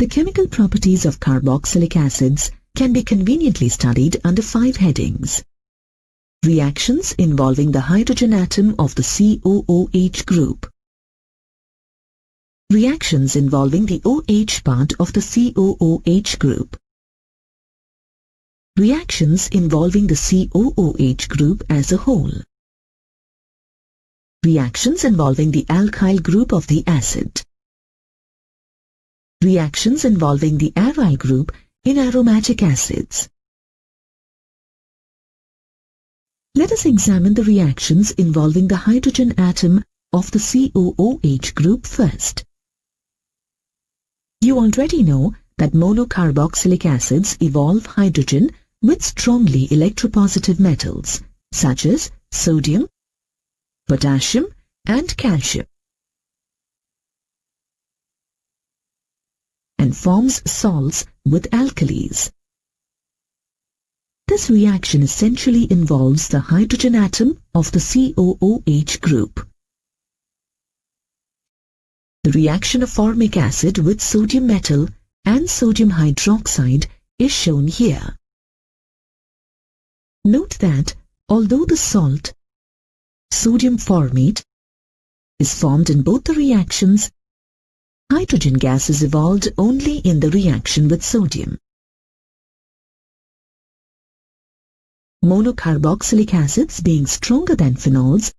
The chemical properties of carboxylic acids can be conveniently studied under 5 headings. Reactions involving the hydrogen atom of the COOH group. Reactions involving the OH part of the COOH group. Reactions involving the COOH group as a whole. Reactions involving the alkyl group of the acid. Reactions involving the aryl group in aromatic acids. Let us examine the reactions involving the hydrogen atom of the COOH group first. You already know that monocarboxylic acids evolve hydrogen with strongly electropositive metals such as sodium, potassium and calcium, and forms salts with alkalis. This reaction essentially involves the hydrogen atom of the COOH group. The reaction of formic acid with sodium metal and sodium hydroxide is shown here. Note that although the salt, sodium formate, is formed in both the reactions, hydrogen gas is evolved only in the reaction with sodium. Monocarboxylic acids, being stronger than phenols,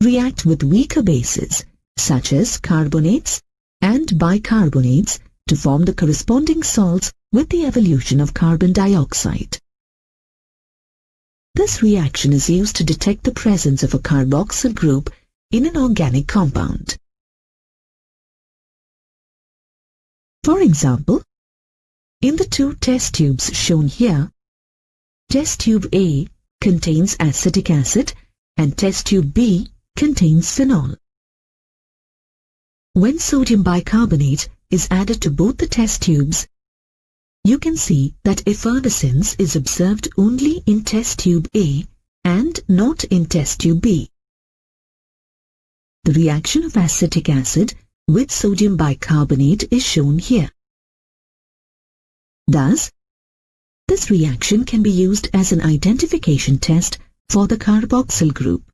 react with weaker bases such as carbonates and bicarbonates to form the corresponding salts with the evolution of carbon dioxide. This reaction is used to detect the presence of a carboxyl group in an organic compound. For example, in the 2 test tubes shown here, test tube A contains acetic acid and test tube B contains phenol. When sodium bicarbonate is added to both the test tubes, you can see that effervescence is observed only in test tube A and not in test tube B. The reaction of acetic acid with sodium bicarbonate is shown here. Thus, this reaction can be used as an identification test for the carboxyl group.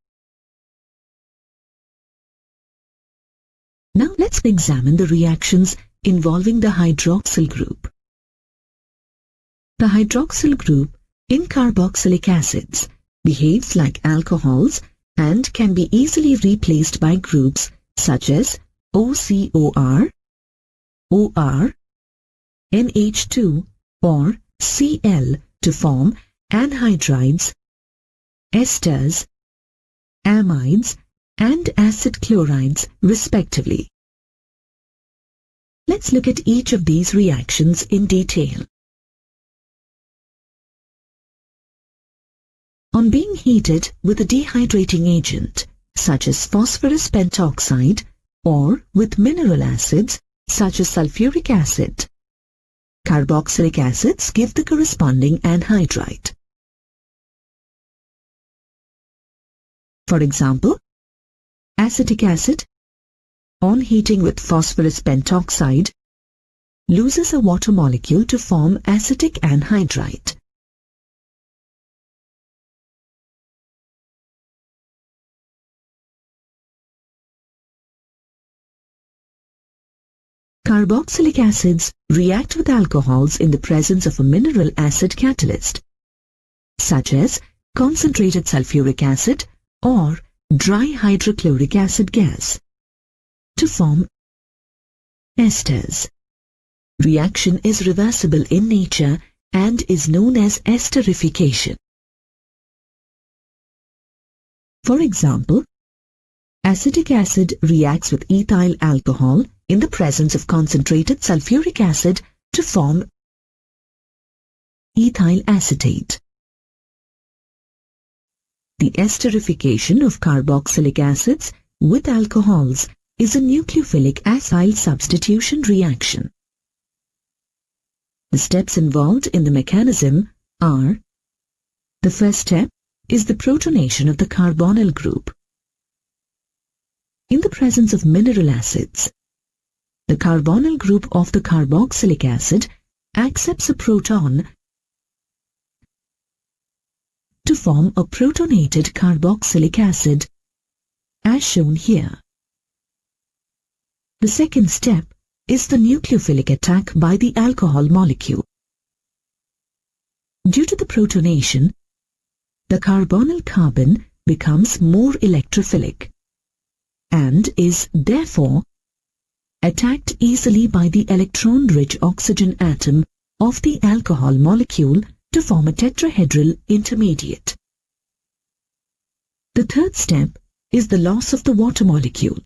Now let's examine the reactions involving the hydroxyl group. The hydroxyl group in carboxylic acids behaves like alcohols and can be easily replaced by groups such as OCOR, OR, NH2 or Cl to form anhydrides, esters, amides and acid chlorides respectively. Let's look at each of these reactions in detail. On being heated with a dehydrating agent such as phosphorus pentoxide or with mineral acids such as sulfuric acid, carboxylic acids give the corresponding anhydride. For example, acetic acid, on heating with phosphorus pentoxide, loses a water molecule to form acetic anhydride. Carboxylic acids react with alcohols in the presence of a mineral acid catalyst, such as concentrated sulfuric acid or dry hydrochloric acid gas, to form esters. Reaction is reversible in nature and is known as esterification. For example, acetic acid reacts with ethyl alcohol in the presence of concentrated sulfuric acid to form ethyl acetate. The esterification of carboxylic acids with alcohols is a nucleophilic acyl substitution reaction. The steps involved in the mechanism are: the first step is the protonation of the carbonyl group. In the presence of mineral acids, The carbonyl group of the carboxylic acid accepts a proton to form a protonated carboxylic acid, as shown here. The second step is the nucleophilic attack by the alcohol molecule. Due to the protonation, the carbonyl carbon becomes more electrophilic and is therefore attacked easily by the electron-rich oxygen atom of the alcohol molecule to form a tetrahedral intermediate. The third step is the loss of the water molecule.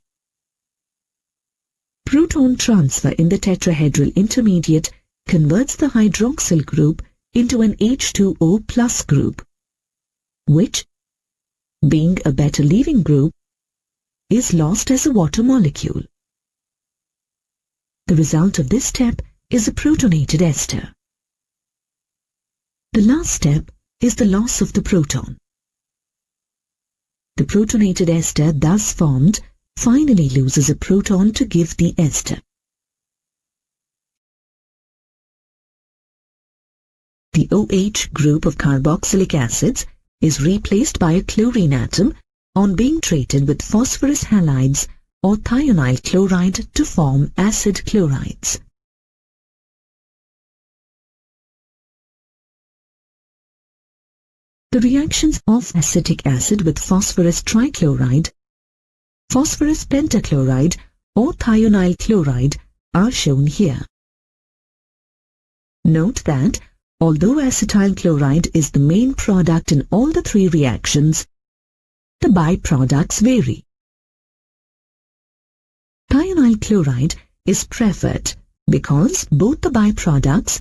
Proton transfer in the tetrahedral intermediate converts the hydroxyl group into an H2O plus group, which, being a better leaving group, is lost as a water molecule. The result of this step is a protonated ester. The last step is the loss of the proton. The protonated ester thus formed finally loses a proton to give the ester. The OH group of carboxylic acids is replaced by a chlorine atom on being treated with phosphorus halides or thionyl chloride to form acid chlorides. The reactions of acetic acid with phosphorus trichloride, phosphorus pentachloride or thionyl chloride are shown here. Note that although acetyl chloride is the main product in all the three reactions, the byproducts vary. Thionyl chloride is preferred because both the byproducts,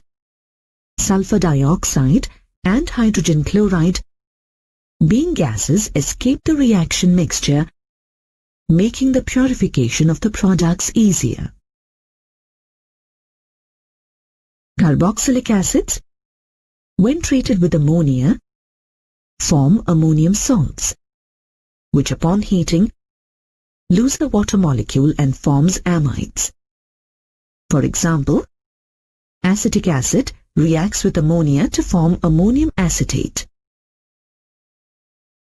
sulfur dioxide and hydrogen chloride, being gases, escape the reaction mixture, making the purification of the products easier. Carboxylic acids, when treated with ammonia, form ammonium salts, which upon heating lose the water molecule and forms amides. For example, acetic acid reacts with ammonia to form ammonium acetate.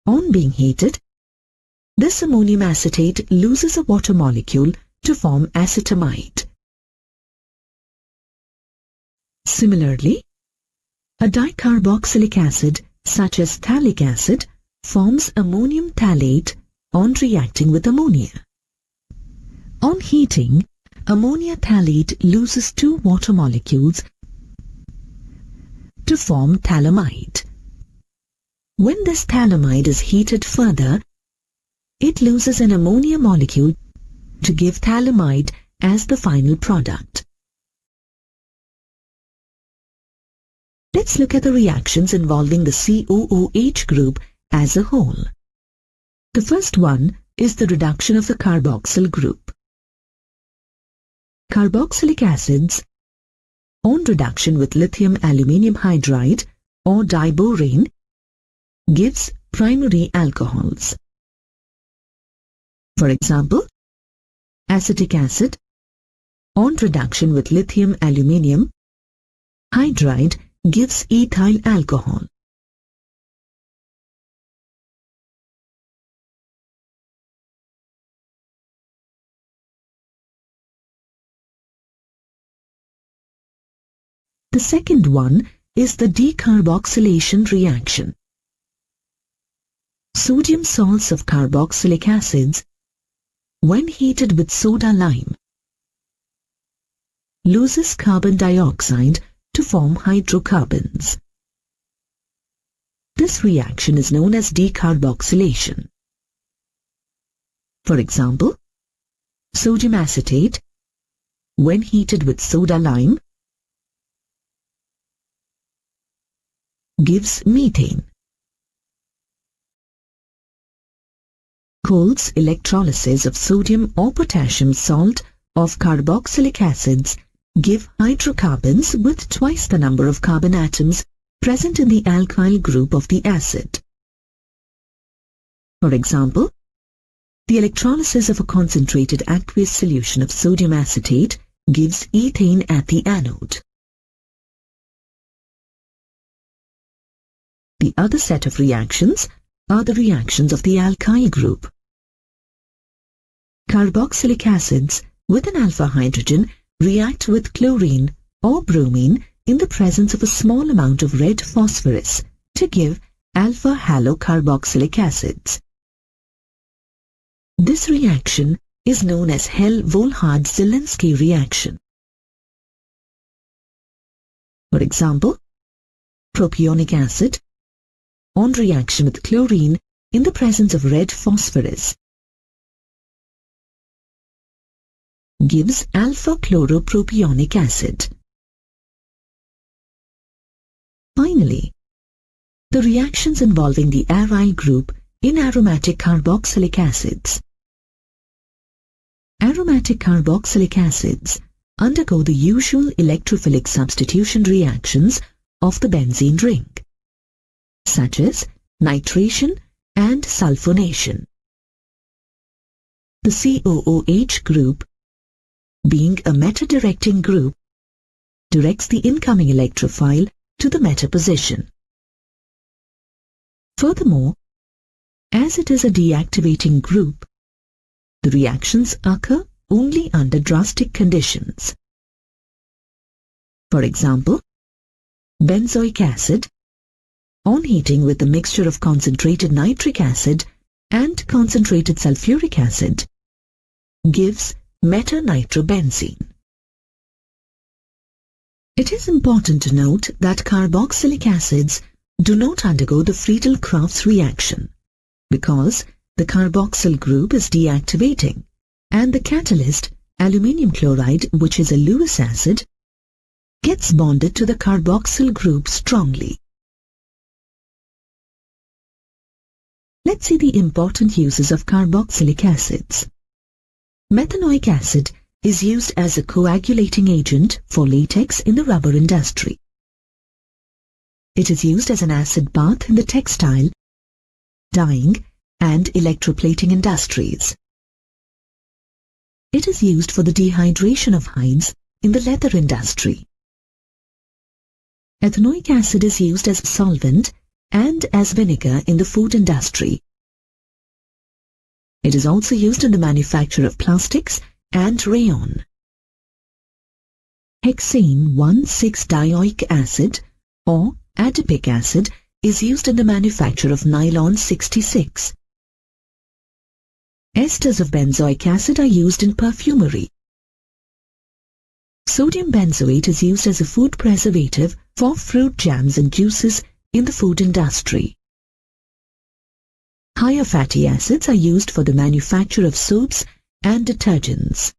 On being heated, this ammonium acetate loses a water molecule to form acetamide. Similarly, a dicarboxylic acid such as phthalic acid forms ammonium phthalate on reacting with ammonia. On heating, ammonia phthalate loses two water molecules to form phthalimide. When this phthalimide is heated further, it loses an ammonia molecule to give phthalimide as the final product. Let's look at the reactions involving the COOH group as a whole. The first one is the reduction of the carboxyl group. Carboxylic acids, on reduction with lithium aluminium hydride or diborane, gives primary alcohols. For example, acetic acid, on reduction with lithium aluminium hydride, gives ethyl alcohol. The second one is the decarboxylation reaction. Sodium salts of carboxylic acids, when heated with soda lime, loses carbon dioxide to form hydrocarbons. This reaction is known as decarboxylation. For example, sodium acetate, when heated with soda lime, gives methane. Cole's electrolysis of sodium or potassium salt of carboxylic acids give hydrocarbons with twice the number of carbon atoms present in the alkyl group of the acid. For example, the electrolysis of a concentrated aqueous solution of sodium acetate gives ethane at the anode. The other set of reactions are the reactions of the alkyl group. Carboxylic acids with an alpha hydrogen react with chlorine or bromine in the presence of a small amount of red phosphorus to give alpha halocarboxylic acids. This reaction is known as Hell-Volhard-Zielinski reaction. For example, propionic acid on reaction with chlorine in the presence of red phosphorus gives alpha-chloropropionic acid. Finally, the reactions involving the aryl group in aromatic carboxylic acids. Aromatic carboxylic acids undergo the usual electrophilic substitution reactions of the benzene ring, such as nitration and sulfonation. The COOH group, being a meta-directing group, directs the incoming electrophile to the meta position. Furthermore, as it is a deactivating group, the reactions occur only under drastic conditions. For example, benzoic acid, on heating with a mixture of concentrated nitric acid and concentrated sulfuric acid, gives meta-nitrobenzene. It is important to note that carboxylic acids do not undergo the Friedel-Crafts reaction because the carboxyl group is deactivating and the catalyst, aluminium chloride, which is a Lewis acid, gets bonded to the carboxyl group strongly. Let's see the important uses of carboxylic acids. Methanoic acid is used as a coagulating agent for latex in the rubber industry. It is used as an acid bath in the textile, dyeing, and electroplating industries. It is used for the dehydration of hides in the leather industry. Ethanoic acid is used as a solvent and as vinegar in the food industry. It is also used in the manufacture of plastics and rayon. Hexane 1,6-dioic acid or adipic acid is used in the manufacture of nylon 66. Esters of benzoic acid are used in perfumery. Sodium benzoate is used as a food preservative for fruit jams and juices in the food industry. Higher fatty acids are used for the manufacture of soaps and detergents.